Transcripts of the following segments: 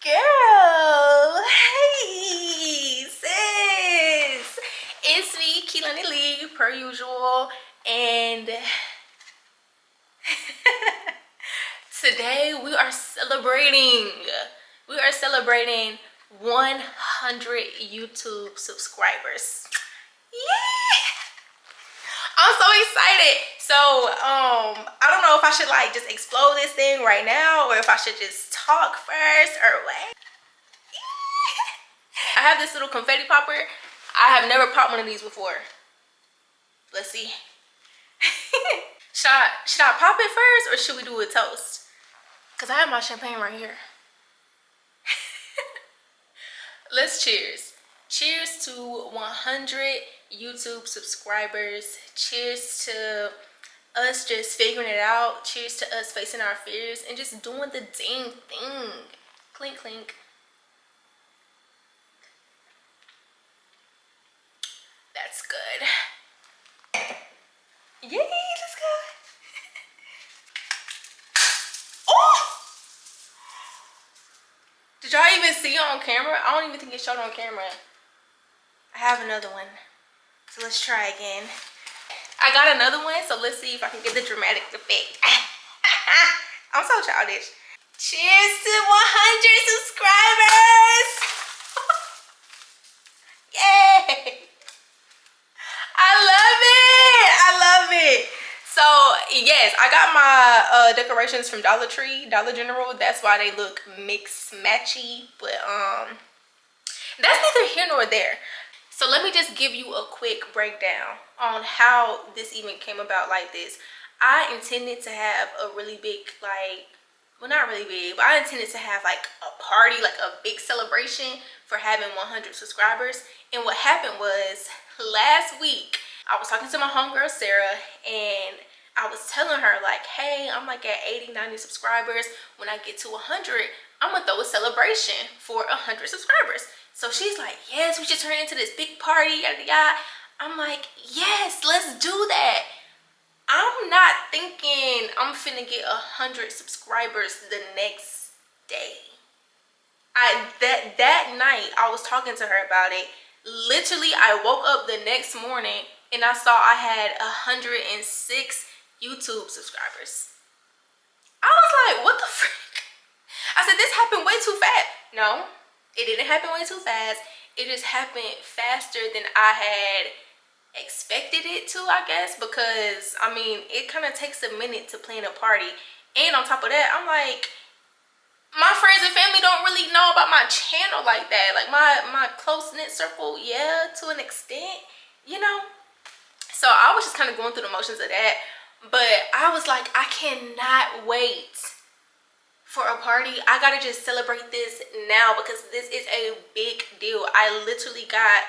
Girl, hey, sis. It's me, Thekilonilee, per usual, and today we are celebrating. We are celebrating 100 YouTube subscribers. Yeah, I'm so excited. So, I don't know if I should like just explode this thing right now or if I should just talk first or what. I have this little confetti popper. I have never popped one of these before. Let's see. Should I pop it first or should we do a toast? Because I have my champagne right here. Let's cheers. Cheers to 100 YouTube subscribers. Cheers to us just figuring it out. Cheers to us facing our fears and just doing the dang thing. Clink, clink. That's good. Yay, let's go. Oh! Did y'all even see it on camera? I don't even think it showed on camera. I have another one. So let's try again. I got another one, so let's see if I can get the dramatic effect. I'm so childish. Cheers to 100 subscribers! Yay! I love it! I love it! So, yes, I got my decorations from Dollar Tree, Dollar General. That's why they look mixed matchy, but that's neither here nor there. So let me just give you a quick breakdown on how this even came about like this. I intended to have a really big, like, well, not really big, but I intended to have like a party, like a big celebration for having 100 subscribers. And what happened was last week, I was talking to my homegirl, Sarah, and I was telling her like, hey, I'm like at 80-90 subscribers. When I get to 100, I'm gonna throw a celebration for 100 subscribers. So she's like, yes, we should turn into this big party, yada yada. I'm like, yes, let's do that. I'm not thinking I'm finna get 100 subscribers the next day. That night I was talking to her about it. Literally, I woke up the next morning and I saw I had 106 YouTube subscribers. I was like, what the frick? I said, this happened way too fast. No, it didn't happen way too fast. It just happened faster than I had expected it to, I guess, because I mean, it kind of takes a minute to plan a party. And on top of that, I'm like, my friends and family don't really know about my channel like that. Like my close-knit circle, yeah, to an extent, you know. So I was just kind of going through the motions of that. But I was like, I cannot wait for a party. I gotta just celebrate this now because this is a big deal. I literally got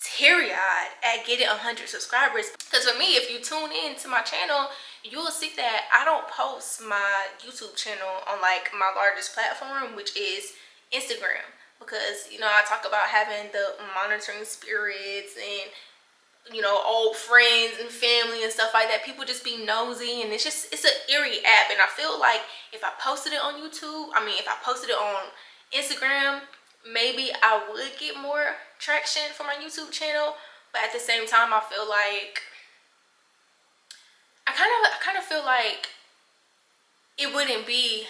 teary-eyed at getting 100 subscribers. Because for me, if you tune in to my channel, you will see that I don't post my YouTube channel on like my largest platform, which is Instagram. Because, you know, I talk about having the monitoring spirits and, you know, old friends and family and stuff like that. People just be nosy, and it's an eerie app. And I feel like if I posted it on YouTube, I mean, if I posted it on Instagram, maybe I would get more traction for my YouTube channel. But at the same time, I feel like I kind of feel like it wouldn't be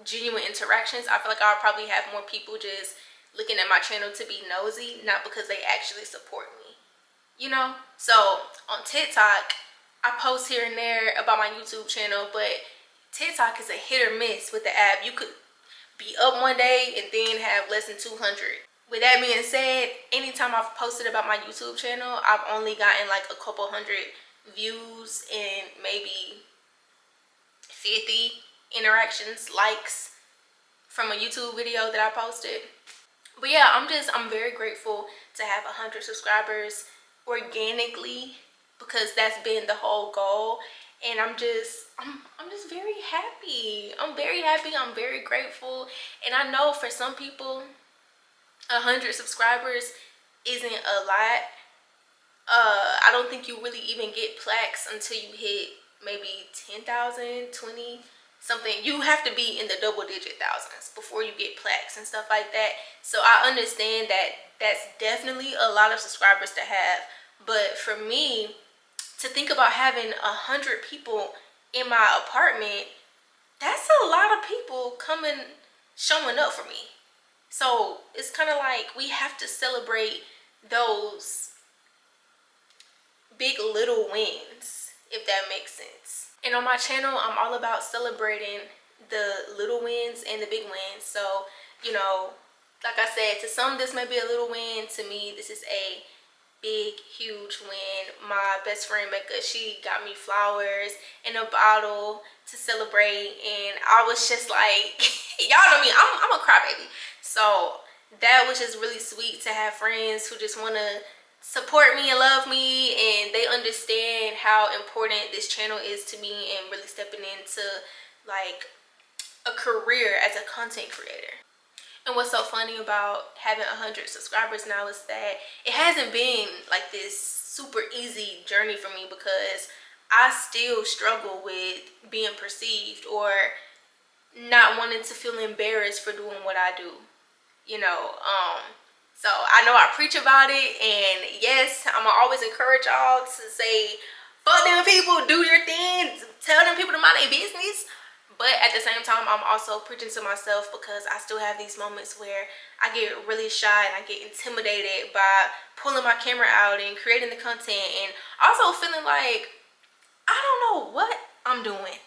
genuine interactions. I feel like I would probably have more people just looking at my channel to be nosy, not because they actually support me, you know. So on TikTok, I post here and there about my YouTube channel, but TikTok is a hit or miss with the app. You could be up one day and then have less than 200. With that being said, anytime I've posted about my YouTube channel, I've only gotten like a couple hundred views and maybe 50 interactions, likes from a YouTube video that I posted. But yeah, I'm very grateful to have 100 subscribers organically, because that's been the whole goal. And I'm just very happy. I'm very happy. I'm very grateful. And I know for some people, 100 subscribers isn't a lot. I don't think you really even get plaques until you hit maybe 10,000, 20, something. You have to be in the double-digit thousands before you get plaques and stuff like that. So I understand that that's definitely a lot of subscribers to have. But for me, to think about having 100 people in my apartment, that's a lot of people coming, showing up for me. So it's kind of like we have to celebrate those big little wins, if that makes sense. And on my channel, I'm all about celebrating the little wins and the big wins. So, you know, like I said, to some this may be a little win. To me, this is a big, huge win. My best friend Becca, she got me flowers and a bottle to celebrate, and I was just like, y'all know me, I'm a crybaby. So that was just really sweet to have friends who just want to support me and love me, and they understand how important this channel is to me, and really stepping into like a career as a content creator. And what's so funny about having 100 subscribers now is that it hasn't been like this super easy journey for me, because I still struggle with being perceived or not wanting to feel embarrassed for doing what I do, you know. So I know I preach about it, and yes, I'm gonna always encourage y'all to say, fuck them people, do your thing, tell them people to mind their business. But at the same time, I'm also preaching to myself, because I still have these moments where I get really shy and I get intimidated by pulling my camera out and creating the content, and also feeling like I don't know what I'm doing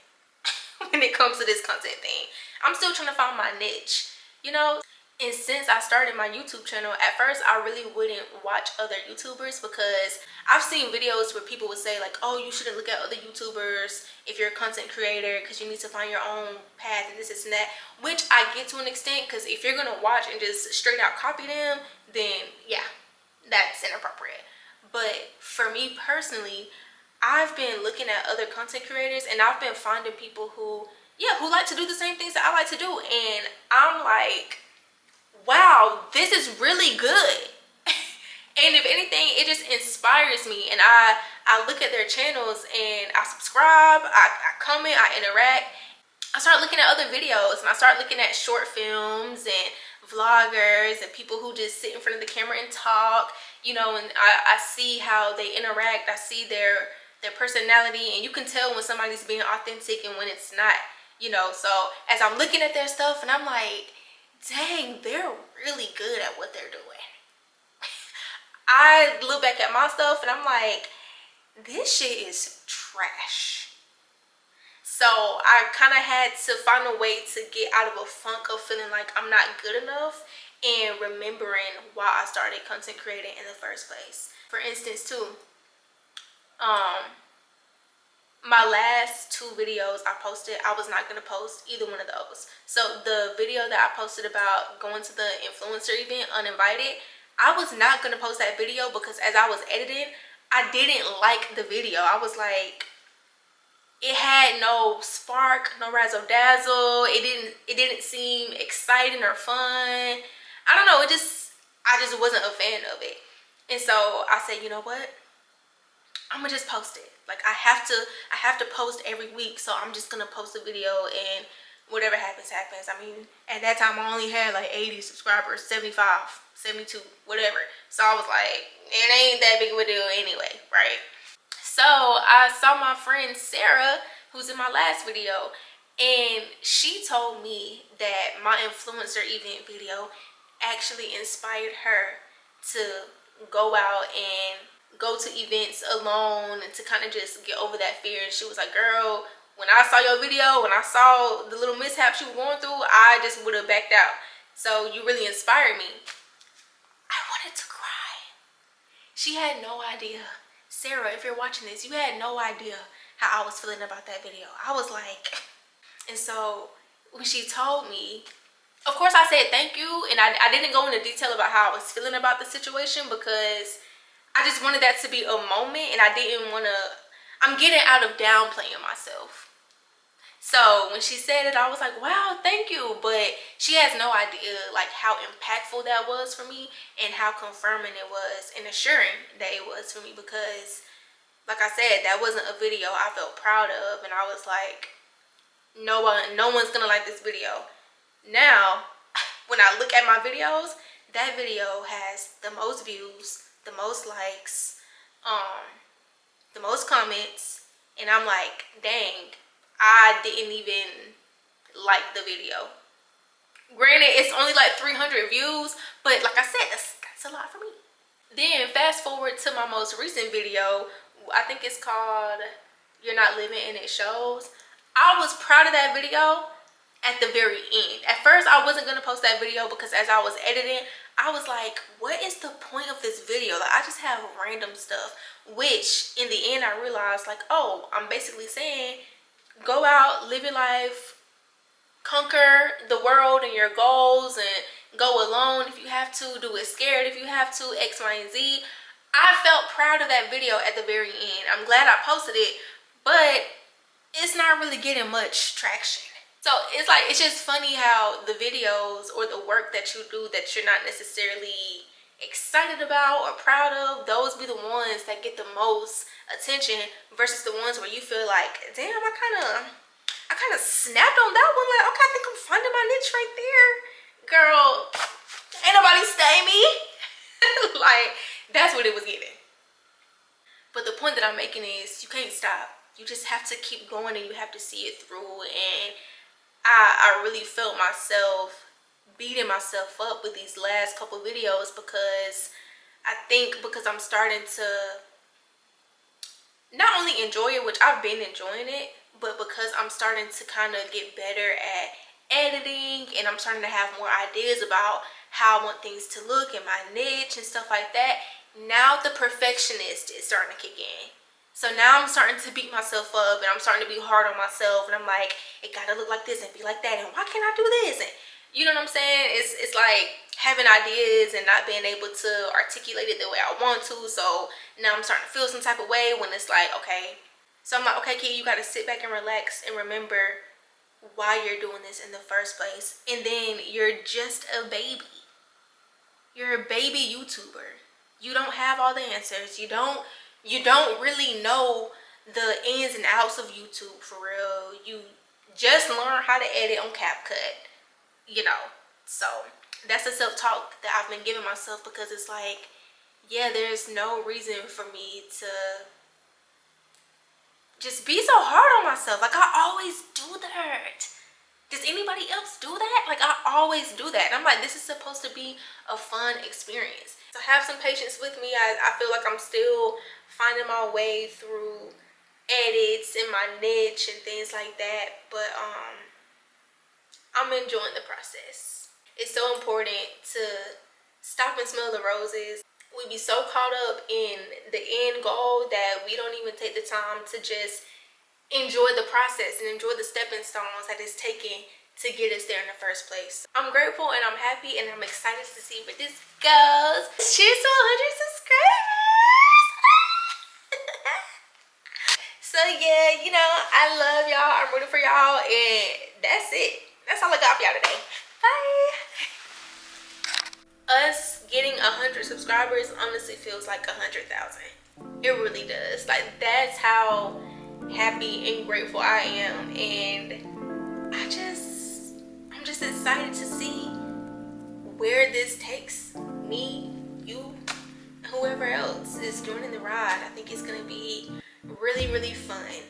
when it comes to this content thing. I'm still trying to find my niche, you know. And since I started my YouTube channel, at first I really wouldn't watch other YouTubers, because I've seen videos where people would say like, oh, you shouldn't look at other YouTubers if you're a content creator, because you need to find your own path and this and that, which I get to an extent, because if you're gonna watch and just straight out copy them, then yeah, that's inappropriate. But for me personally, I've been looking at other content creators, and I've been finding people who, yeah, who like to do the same things that I like to do, and I'm like, wow, this is really good. And if anything, it just inspires me, and I look at their channels and I subscribe, I comment, I interact. I start looking at other videos, and I start looking at short films and vloggers and people who just sit in front of the camera and talk, you know, and I see how they interact. I see their personality, and you can tell when somebody's being authentic and when it's not, you know. So as I'm looking at their stuff, and I'm like, dang, they're really good at what they're doing. I look back at my stuff and I'm like, this shit is trash. So I kind of had to find a way to get out of a funk of feeling like I'm not good enough, and remembering why I started content creating in the first place. For instance too, my last 2 videos I posted, I was not going to post either one of those. So the video that I posted about going to the influencer event uninvited, I was not going to post that video, because as I was editing, I didn't like the video. I was like, it had no spark, no razzle dazzle. It didn't seem exciting or fun. I don't know, I just wasn't a fan of it. And so I said, you know what? I'm gonna just post it. Like, I have to post every week, so I'm just gonna post a video, and whatever happens happens. I mean, at that time I only had like 80 subscribers, 75, 72, whatever. So I was like, it ain't that big of a deal anyway, right? So I saw my friend Sarah, who's in my last video, and she told me that my influencer event video actually inspired her to go out and go to events alone, and to kind of just get over that fear. And she was like, girl, when I saw your video, when I saw the little mishaps you were going through, I just would have backed out. So you really inspired me. I wanted to cry. She had no idea. Sarah, if you're watching this, you had no idea how I was feeling about that video. I was like, and so when she told me, of course I said thank you, and I didn't go into detail about how I was feeling about the situation, because I just wanted that to be a moment, and I didn't want to, I'm getting out of downplaying myself. So when she said it, I was like, wow, thank you. But she has no idea like how impactful that was for me, and how confirming it was and assuring that it was for me, because like I said, that wasn't a video I felt proud of, and I was like, no one's gonna like this video. Now, when I look at my videos, that video has the most views, the most likes, the most comments, and I'm like, dang, I didn't even like the video. Granted, it's only like 300 views, but like I said, that's a lot for me. Then fast forward to my most recent video. I think it's called You're Not Living and It Shows. I was proud of that video at the very end. At first, I wasn't gonna post that video because as I was editing, I was like, what is the point of this video? Like, I just have random stuff, which in the end I realized, like, oh, I'm basically saying go out, live your life, conquer the world and your goals, and go alone if you have to, do it scared if you have to, X, Y, and Z. I felt proud of that video at the very end. I'm glad I posted it, but it's not really getting much traction. So it's like, it's just funny how the videos or the work that you do that you're not necessarily excited about or proud of, those be the ones that get the most attention versus the ones where you feel like, damn, I kind of snapped on that one. Like, okay, I think I'm finding my niche right there. Girl, ain't nobody stay me. Like, that's what it was giving. But the point that I'm making is you can't stop. You just have to keep going and you have to see it through. And I really felt myself beating myself up with these last couple videos because I think because I'm starting to not only enjoy it, which I've been enjoying it, but because I'm starting to kind of get better at editing and I'm starting to have more ideas about how I want things to look and my niche and stuff like that, now the perfectionist is starting to kick in. So now I'm starting to beat myself up and I'm starting to be hard on myself, and I'm like, it gotta look like this and be like that, and why can't I do this? And you know what I'm saying? It's like having ideas and not being able to articulate it the way I want to. So now I'm starting to feel some type of way when it's like, okay. So I'm like, okay, kid, you gotta sit back and relax and remember why you're doing this in the first place. And then you're just a baby. You're a baby YouTuber. You don't have all the answers. You don't really know the ins and outs of YouTube for real. You just learn how to edit on CapCut, you know. So that's the self-talk that I've been giving myself, because it's like, yeah, there's no reason for me to just be so hard on myself. Like, I always do that. Does anybody else do that? Like, I always do that. And I'm like, this is supposed to be a fun experience. So have some patience with me. I feel like I'm still finding my way through edits and my niche and things like that. But I'm enjoying the process. It's so important to stop and smell the roses. We be so caught up in the end goal that we don't even take the time to just enjoy the process and enjoy the stepping stones that it's taking to get us there in the first place. I'm grateful and I'm happy and I'm excited to see where this goes. Cheers to 100 subscribers! So yeah, you know, I love y'all. I'm rooting for y'all, and that's it. That's all I got for y'all today. Bye! Us getting 100 subscribers honestly feels like 100,000. It really does. Like, that's how happy and grateful I am, and I'm just excited to see where this takes me, you, whoever else is joining the ride. I think it's gonna be really, really fun.